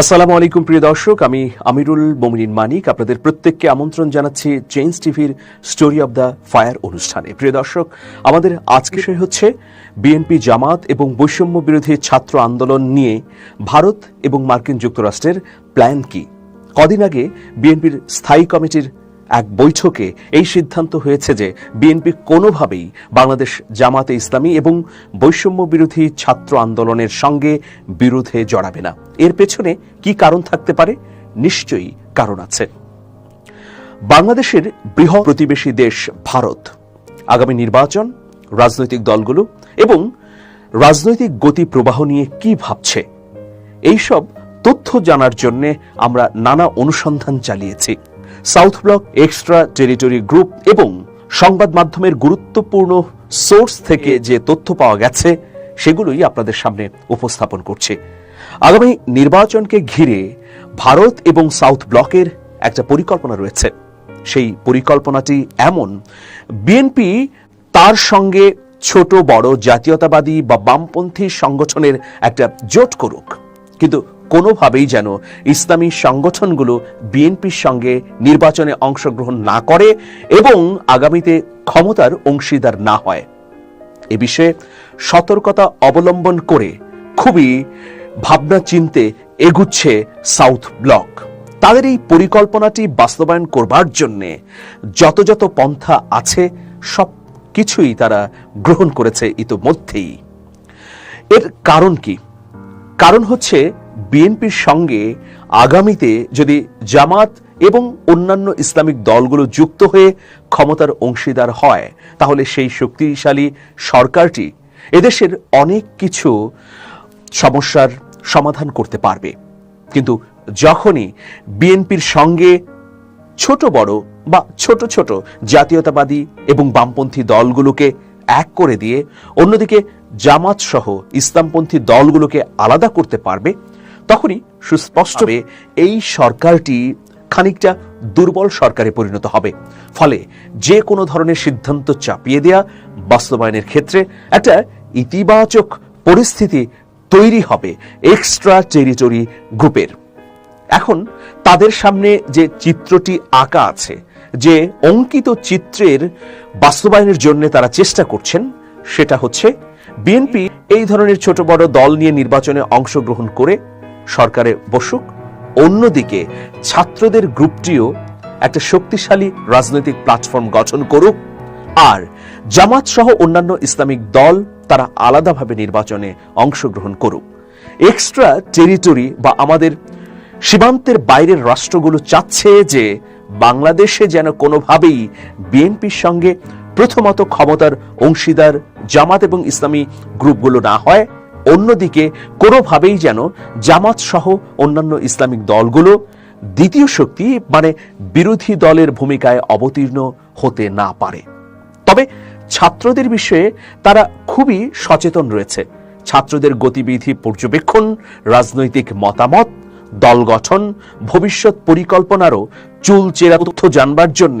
আসসালামু আলাইকুম প্রিয় দর্শক, আমি আমিরুল মোমিনিন মানিক আপনাদের প্রত্যেককে আমন্ত্রণ জানাচ্ছি চেঞ্জ টিভির স্টোরি অব দ্য ফায়ার অনুষ্ঠানে। প্রিয় দর্শক, আমাদের আজকের বিষয় হচ্ছে বিএনপি, জামাত এবং বৈষম্য বিরোধী ছাত্র আন্দোলন নিয়ে ভারত এবং মার্কিন যুক্তরাষ্ট্রের প্ল্যান কি। কদিন আগে বিএনপির স্থায়ী কমিটির এক বৈঠকে এই সিদ্ধান্ত হয়েছে যে বিএনপি কোনোভাবেই বাংলাদেশ জামাতে ইসলামী এবং বৈষম্য বিরোধী ছাত্র আন্দোলনের সঙ্গে বিরোধে জড়াবে না। এর পেছনে কি কারণ থাকতে পারে? নিশ্চয়ই কারণ আছে। বাংলাদেশের বৃহৎ প্রতিবেশী দেশ ভারত আগামী নির্বাচন, রাজনৈতিক দলগুলো এবং রাজনৈতিক গতি প্রবাহ নিয়ে কি ভাবছে, এইসব তথ্য জানার জন্য আমরা নানা অনুসন্ধান চালিয়েছি। South block, extra territory group এবং সংবাদ মাধ্যমের গুরুত্বপূর্ণ সোর্স থেকে যে তথ্য পাওয়া গেছে সেগুলোই আপনাদের সামনে উপস্থাপন করছে। আগামী নির্বাচনকে ঘিরে ভারত এবং সাউথ ব্লকের একটা পরিকল্পনা রয়েছে। সেই পরিকল্পনাটি এমন, বিএনপি তার সঙ্গে ছোট বড় জাতীয়তাবাদী বা বামপন্থী সংগঠনের একটা জোট করুক, কিন্তু কোনোভাবেই যেন ইসলামী সংগঠনগুলো বিএনপির সঙ্গে নির্বাচনে অংশগ্রহণ না করে এবং আগামীতে ক্ষমতার অংশীদার না হয়। এ বিষয়ে সতর্কতা অবলম্বন করে খুবই ভাবনা চিন্তে এগুচ্ছে সাউথ ব্লক। তাদের এই পরিকল্পনাটি বাস্তবায়ন করবার জন্য যত যত পন্থা আছে সব কিছুই তারা গ্রহণ করেছে ইতোমধ্যেই। এর কারণ কি? কারণ হচ্ছে বিএনপির সঙ্গে আগামীতে যদি জামাত এবং অন্যান্য ইসলামিক দলগুলো যুক্ত হয়ে ক্ষমতার অংশীদার হয়, তাহলে সেই শক্তিশালী সরকারটি এদেশের অনেক কিছু সমস্যার সমাধান করতে পারবে। কিন্তু যখনই বিএনপির সঙ্গে ছোট বড় বা ছোট ছোট জাতীয়তাবাদী এবং বামপন্থী দলগুলোকে এক করে দিয়ে অন্যদিকে জামাত সহ ইসলামপন্থী দলগুলোকে আলাদা করতে পারবে, তখনই সুস্পষ্ট হবে এই সরকারটি খানিকটা দুর্বল সরকারে পরিণত হবে। ফলে যে কোনো ধরনের সিদ্ধান্ত চাপিয়ে দেয়া বাস্তবায়নের ক্ষেত্রে একটা ইতিবাচক পরিস্থিতি তৈরি হবে এক্সট্রা টেরিটরি গ্রুপের। এখন তাদের সামনে যে চিত্রটি আঁকা আছে, যে অঙ্কিত চিত্রের বাস্তবায়নের জন্য তারা চেষ্টা করছেন, সেটা হচ্ছে বিএনপি এই ধরনের ছোট বড় দল নিয়ে নির্বাচনে অংশগ্রহণ করে সরকারে বসুক, অন্যদিকে ছাত্রদের গ্রুপটিও একটা শক্তিশালী রাজনৈতিক প্ল্যাটফর্ম গঠন করুক, আর জামাত সহ অন্যান্য ইসলামিক দল তারা আলাদাভাবে নির্বাচনে অংশগ্রহণ করুক। এক্সট্রা টেরিটরি বা আমাদের সীমান্তের বাইরের রাষ্ট্রগুলো চাচ্ছে যে বাংলাদেশে যেন কোনোভাবেই বিএনপির সঙ্গে প্রথমত ক্ষমতার অংশীদার জামাত এবং ইসলামী গ্রুপগুলো না হয়, অন্যদিকে কোনোভাবেই যেন জামাত সহ অন্যান্য ইসলামিক দলগুলো দ্বিতীয় শক্তি মানে বিরোধী দলের ভূমিকায় অবতীর্ণ হতে না পারে। তবে ছাত্রদের বিষয়ে তারা খুবই সচেতন রয়েছে। ছাত্রদের গতিবিধি পর্যবেক্ষণ, রাজনৈতিক মতামত, দল গঠন, ভবিষ্যৎ পরিকল্পনারও চুলচেরা তথ্য জানবার জন্য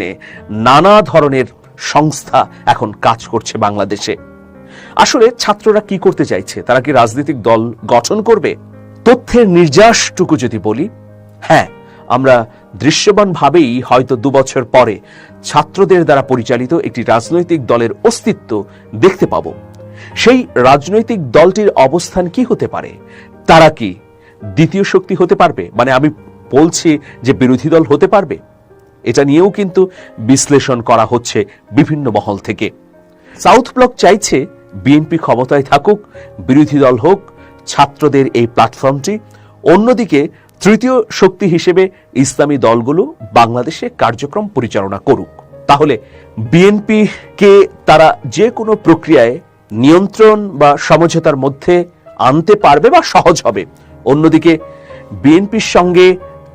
নানা ধরনের সংস্থা এখন কাজ করছে বাংলাদেশে। আসলে ছাত্ররা কি করতে চাইছে? তারা কি রাজনৈতিক দল গঠন করবে? তথ্যের নির্যাসটুকু যদি বলি, হ্যাঁ, আমরা দৃশ্যমানভাবেই হয়তো 2 বছর পরে ছাত্রদের দ্বারা পরিচালিত একটি রাজনৈতিক দলের অস্তিত্ব দেখতে পাব। সেই রাজনৈতিক দলটির অবস্থান কি হতে পারে? তারা কি দ্বিতীয় শক্তি হতে পারবে? মানে আমি বলছি যে বিরোধী দল হতে পারবে। এটা নিয়েও কিন্তু বিশ্লেষণ করা হচ্ছে বিভিন্ন মহল থেকে। সাউথ ব্লক চাইছে বিএনপি ক্ষমতায় থাকুক, বিরোধী দল হোক ছাত্রদের এই প্ল্যাটফর্মটি, অন্যদিকে তৃতীয় শক্তি হিসেবে ইসলামী দলগুলো বাংলাদেশে কার্যক্রম পরিচালনা করুক। তাহলে বিএনপিকে তারা যে কোনো প্রক্রিয়ায় নিয়ন্ত্রণ বা সমঝোতার মধ্যে আনতে পারবে বা সহজ হবে। অন্যদিকে বিএনপির সঙ্গে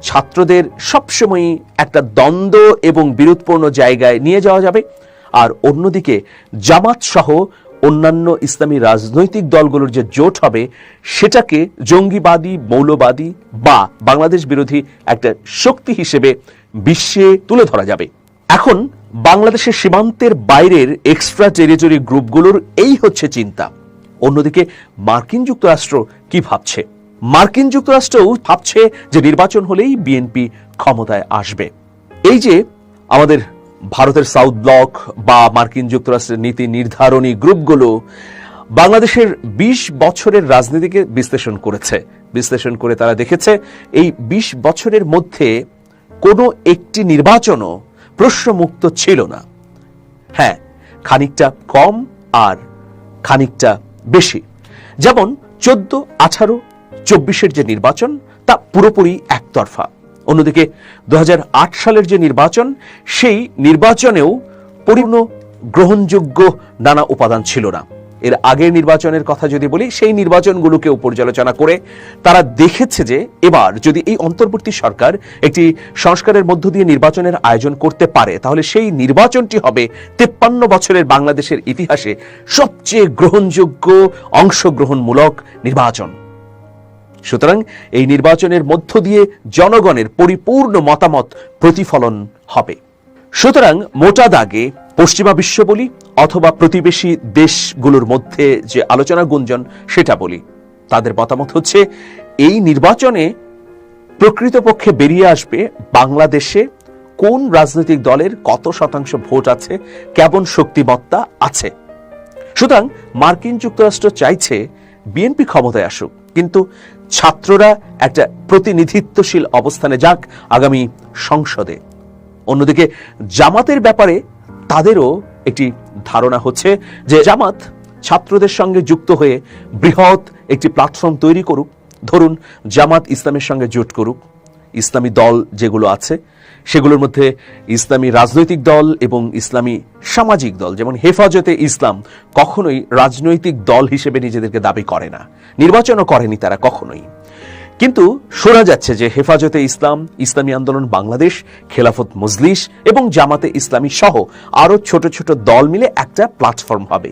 ছাত্রদের সবসময়ই একটা দ্বন্দ্ব এবং বিরোধপূর্ণ জায়গায় নিয়ে যাওয়া যাবে, আর অন্যদিকে জামাত সহ অন্যান্য ইসলামী রাজনৈতিক দলগুলোর যে জোট হবে সেটাকে জঙ্গিবাদী, মৌলবাদী বা বাংলাদেশ বিরোধী একটা শক্তি হিসেবে বিশ্বে তুলে ধরা যাবে। এখন বাংলাদেশের সীমান্তের বাইরের এক্সট্রা টেরিটরি গ্রুপগুলোর এই হচ্ছে চিন্তা। অন্যদিকে মার্কিন যুক্তরাষ্ট্র কি ভাবছে? মার্কিন যুক্তরাষ্ট্রও ভাবছে যে নির্বাচন হলেই বিএনপি ক্ষমতায় আসবে। এই যে আমাদের ভারতের সাউথ ব্লক বা মার্কিন যুক্তরাষ্ট্রের নীতি নির্ধারণী গ্রুপগুলো বাংলাদেশের ২০ বছরের রাজনীতিকে বিশ্লেষণ করে তারা দেখেছে এই ২০ বছরের মধ্যে কোনো একটি নির্বাচনও প্রশ্নমুক্ত ছিল না। হ্যাঁ, খানিকটা কম আর খানিকটা বেশি। যেমন 14, 18, 24-এর যে নির্বাচন তা পুরোপুরি একতরফা। অন্যদিকে 2008 সালের যে নির্বাচন, সেই নির্বাচনেও পরিপূর্ণ গ্রহণযোগ্য নানা উপাদান ছিল না। এর আগের নির্বাচনের কথা যদি বলি, সেই নির্বাচনগুলোকেও পর্যালোচনা করে তারা দেখেছে যে এবার যদি এই অন্তর্বর্তী সরকার একটি সংস্কারের মধ্য দিয়ে নির্বাচনের আয়োজন করতে পারে, তাহলে সেই নির্বাচনটি হবে 53 বছরের বাংলাদেশের ইতিহাসে সবচেয়ে গ্রহণযোগ্য অংশগ্রহণমূলক নির্বাচন। সুতরাং এই নির্বাচনের মধ্য দিয়ে জনগণের পরিপূর্ণ মতামত প্রতিফলন হবে। সুতরাং মোটা দাগে পশ্চিমা বিশ্ব বলি অথবা প্রতিবেশী দেশগুলোর মধ্যে যে আলোচনা গুঞ্জন সেটা বলি, তাদের মতামত হচ্ছে এই নির্বাচনে প্রকৃতপক্ষে বেরিয়ে আসবে বাংলাদেশে কোন রাজনৈতিক দলের কত শতাংশ ভোট আছে, কেমন শক্তিমত্তা আছে। সুতরাং মার্কিন যুক্তরাষ্ট্র চাইছে বিএনপি ক্ষমতায় আসুক, কিন্তু ছাত্ররা একটা প্রতিনিধিত্বশীল অবস্থানে যাক আগামী সংসদে। অন্যদিকে জামাতের ব্যাপারে তাদেরও একটি ধারণা হচ্ছে যে জামাত ছাত্রদের সঙ্গে যুক্ত হয়ে বৃহৎ একটি প্ল্যাটফর্ম তৈরি করুক। ধরুন জামাত ইসলামের সঙ্গে জোট করুক, ইসলামী দল যেগুলো আছে সেগুলোর মধ্যে ইসলামী রাজনৈতিক দল এবং ইসলামী সামাজিক দল, যেমন হেফাজতে ইসলাম কখনোই রাজনৈতিক দল হিসেবে নিজেদেরকে দাবি করে না, নির্বাচনও করেনি তারা কখনোই। কিন্তু শোনা যাচ্ছে যে হেফাজতে ইসলাম, ইসলামী আন্দোলন বাংলাদেশ, খেলাফত মজলিস এবং জামাতে ইসলামী সহ আরো ছোট ছোট দল মিলে একটা প্ল্যাটফর্ম হবে।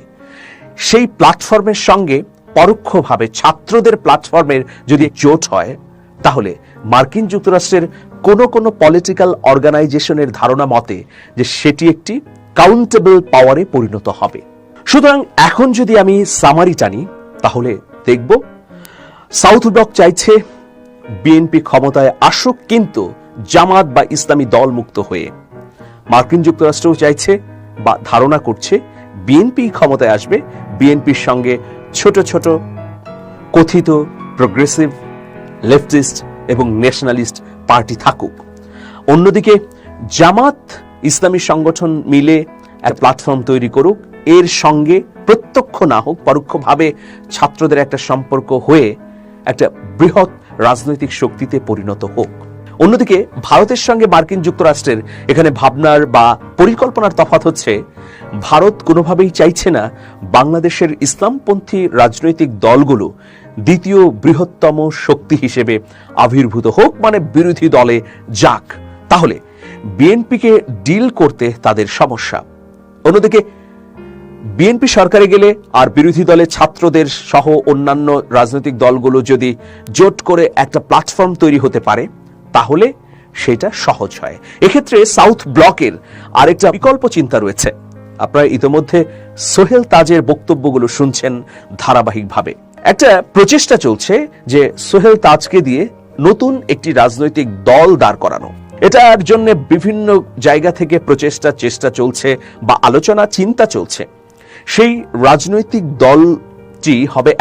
সেই প্ল্যাটফর্মের সঙ্গে পরোক্ষভাবে ছাত্রদের প্ল্যাটফর্মের যদি জোট হয়, তাহলে মার্কিন যুক্তরাষ্ট্রের কোনো পলিটিক্যাল অর্গানাইজেশনের ধারণা মতে যে সেটি একটি কাউন্টেবল পাওয়ারে পরিণত হবে। সুতরাং এখন যদি আমি সামারি টানি, তাহলে দেখব সাউথ ব্লক চাইছে বিএনপি ক্ষমতায় আসুক, কিন্তু জামাত বা ইসলামী দল মুক্ত হয়ে। মার্কিন যুক্তরাষ্ট্রও চাইছে বা ধারণা করছে বিএনপি ক্ষমতায় আসবে, বিএনপির সঙ্গে ছোট ছোট কথিত প্রোগ্রেসিভ, লেফটিস্ট এবং ন্যাশনালিস্ট পার্টি থাকুক। অন্যদিকে জামাত ইসলামী সংগঠন মিলে এক প্ল্যাটফর্ম তৈরি করুক, এর সঙ্গে প্রত্যক্ষ না হোক পরোক্ষভাবে ছাত্রদের একটা সম্পর্ক হয়ে একটা বৃহৎ রাজনৈতিক শক্তিতে পরিণত হোক। অন্যদিকে ভারতের সঙ্গে মার্কিন যুক্তরাষ্ট্রের এখানে ভাবনার বা পরিকল্পনার তফাৎ হচ্ছে, ভারত কোনোভাবেই চাইছে না বাংলাদেশের ইসলামপন্থী রাজনৈতিক দলগুলো দ্বিতীয় বৃহত্তম শক্তি হিসেবে আবির্ভূত হোক, মানে বিরোধী দলে যাক, তাহলে বিএনপিকে ডিল করতে তাদের সমস্যা। অন্যদিকে বিএনপি সরকারে গেলে আর বিরোধী দলে ছাত্রদের সহ অন্যান্য রাজনৈতিক দলগুলো যদি জোট করে একটা প্ল্যাটফর্ম তৈরি হতে পারে, তাহলে সেটা সহজ হয়। এক্ষেত্রে সাউথ ব্লকের আরেকটা বিকল্প চিন্তা রয়েছে। আপনারা ইতিমধ্যে সোহেল তাজের বক্তব্যগুলো শুনছেন ধারাবাহিকভাবে। একটা প্রচেষ্টা চলছে যে সোহেল তাজকে দিয়ে নতুন একটি রাজনৈতিক দল দাঁড় করানো। এটার জন্য বিভিন্ন জায়গা থেকে চেষ্টা চলছে বা আলোচনা চিন্তা চলছে। সেই রাজনৈতিক দলটি হবে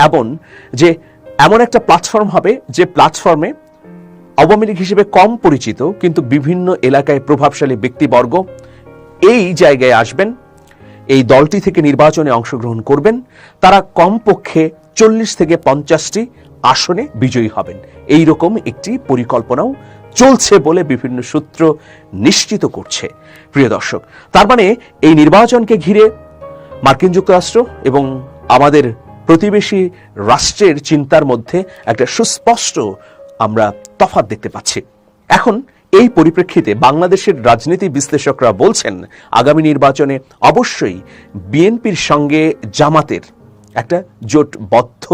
এমন একটা প্ল্যাটফর্ম হবে যে প্ল্যাটফর্মে আওয়ামী লীগ হিসেবে কম পরিচিত কিন্তু বিভিন্ন এলাকায় প্রভাবশালী ব্যক্তিবর্গ এই জায়গায় আসবেন, এই দলটি থেকে নির্বাচনে অংশগ্রহণ করবেন, তারা কমপক্ষে 40 থেকে 50টি আসনে বিজয়ী হবেন। এই রকম একটি পরিকল্পনাও চলছে বলে বিভিন্ন সূত্র নিশ্চিত করছে। প্রিয় দর্শক, তার মানে এই নির্বাচনকে ঘিরে মার্কিন যুক্তরাষ্ট্র এবং আমাদের প্রতিবেশী রাষ্ট্রের চিন্তার মধ্যে একটা সুস্পষ্ট আমরা তফাৎ দেখতে পাচ্ছি। এখন এই পরিপ্রেক্ষিতে বাংলাদেশের রাজনীতি বিশ্লেষকরা বলছেন, আগামী নির্বাচনে অবশ্যই বিএনপির সঙ্গে জামাতের একটা জোটবদ্ধ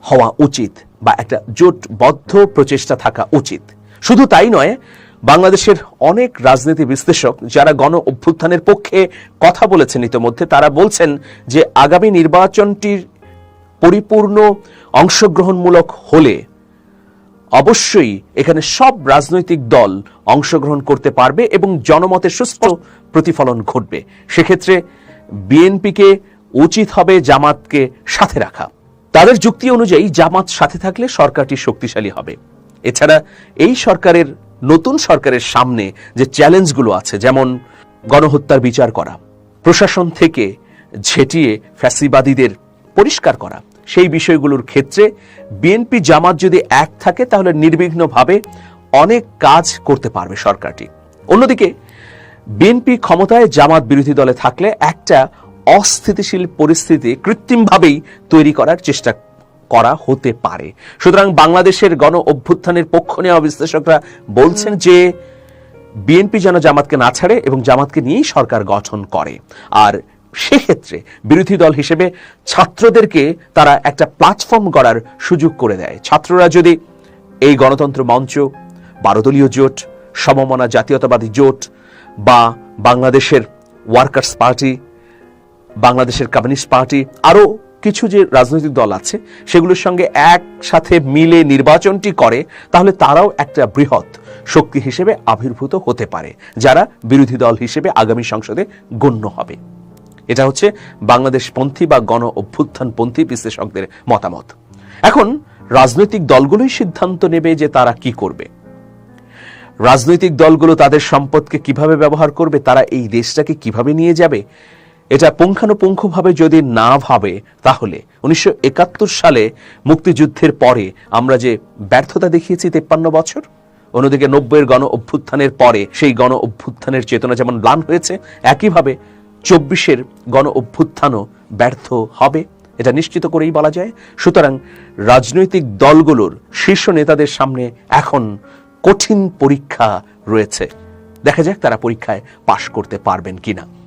হওয়া উচিত বা একটা জোটবদ্ধ প্রচেষ্টা থাকা উচিত। শুধু তাই নয়, বাংলাদেশের অনেক রাজনীতি বিশ্লেষক যারা গণ অভ্যুত্থানের পক্ষে কথা বলেছেন ইতিমধ্যে, তারা বলছেন যে আগামী নির্বাচনটির পরিপূর্ণ অংশগ্রহণমূলক হলে অবশ্যই এখানে সব রাজনৈতিক দল অংশগ্রহণ করতে পারবে এবং জনমতের সুষ্ঠু প্রতিফলন ঘটবে। সেক্ষেত্রে বিএনপিকে উচিত হবে জামাতকে সাথে রাখা। তাদের যুক্তি অনুযায়ী জামাত সাথে থাকলে সরকারটি শক্তিশালী হবে। এছাড়া এই সরকারের, নতুন সরকারের সামনে যে চ্যালেঞ্জগুলো আছে, যেমন গণহত্যার বিচার করা, প্রশাসন থেকে ঝেঁটিয়ে ফ্যাসিবাদীদের পরিষ্কার করা, সেই বিষয়গুলোর ক্ষেত্রে বিএনপি জামাত যদি এক থাকে তাহলে নির্বিঘ্নভাবে অনেক কাজ করতে পারবে সরকারটি। অন্যদিকে বিএনপি ক্ষমতায়, জামাত বিরোধী দলে থাকলে একটা অস্থিতিশীল পরিস্থিতি কৃত্রিমভাবেই তৈরি করার চেষ্টা করা হতে পারে। সুতরাং বাংলাদেশের গণ অভ্যুত্থানের পক্ষ নেওয়া বিশ্লেষকরা বলছেন যে বিএনপি যেন জামাতকে না ছাড়ে এবং জামাতকে নিয়েই সরকার গঠন করে। আর সেক্ষেত্রে বিরোধী দল হিসেবে ছাত্রদেরকে তারা একটা প্ল্যাটফর্ম গড়ার সুযোগ করে দেয়। ছাত্ররা যদি এই গণতন্ত্র মঞ্চ, 12 দলীয় জোট, সমমনা জাতীয়তাবাদী জোট বা বাংলাদেশের ওয়ার্কার্স পার্টি, বাংলাদেশের কমিউনিস্ট পার্টি, আরো কিছু যে রাজনৈতিক দল আছে সেগুলোর সঙ্গে একসাথে মিলে নির্বাচনটি করে, তাহলে তারাও একটা বৃহৎ শক্তি হিসেবে আবির্ভূত হতে পারে, যারা বিরোধী দল হিসেবে আগামী সংসদে গণ্য হবে। এটা হচ্ছে বাংলাদেশপন্থী বা গণ অভ্যুত্থানপন্থী বিশ্লেষকদের মতামত। এখন রাজনৈতিক দলগুলোই সিদ্ধান্ত নেবে যে তারা কি করবে। রাজনৈতিক দলগুলো তাদের সম্পদকে কিভাবে ব্যবহার করবে, তারা এই দেশটাকে কিভাবে নিয়ে যাবে, এটা পুঙ্খানুপুঙ্খভাবে যদি না ভাবে, তাহলে 1971 সালে মুক্তিযুদ্ধের পরে আমরা যে ব্যর্থতা দেখিয়েছি 53 বছর, অন্যদিকে 90-এর গণ অভ্যুত্থানের পরে সেই গণ অভ্যুত্থানের চেতনা যেমন ম্লান হয়েছে, একইভাবে 24-এর গণ অভ্যুত্থানও ব্যর্থ হবে, এটা নিশ্চিত করেই বলা যায়। সুতরাং রাজনৈতিক দলগুলোর শীর্ষ নেতাদের সামনে এখন কঠিন পরীক্ষা রয়েছে। দেখা যাক তারা পরীক্ষায় পাশ করতে পারবেন কিনা।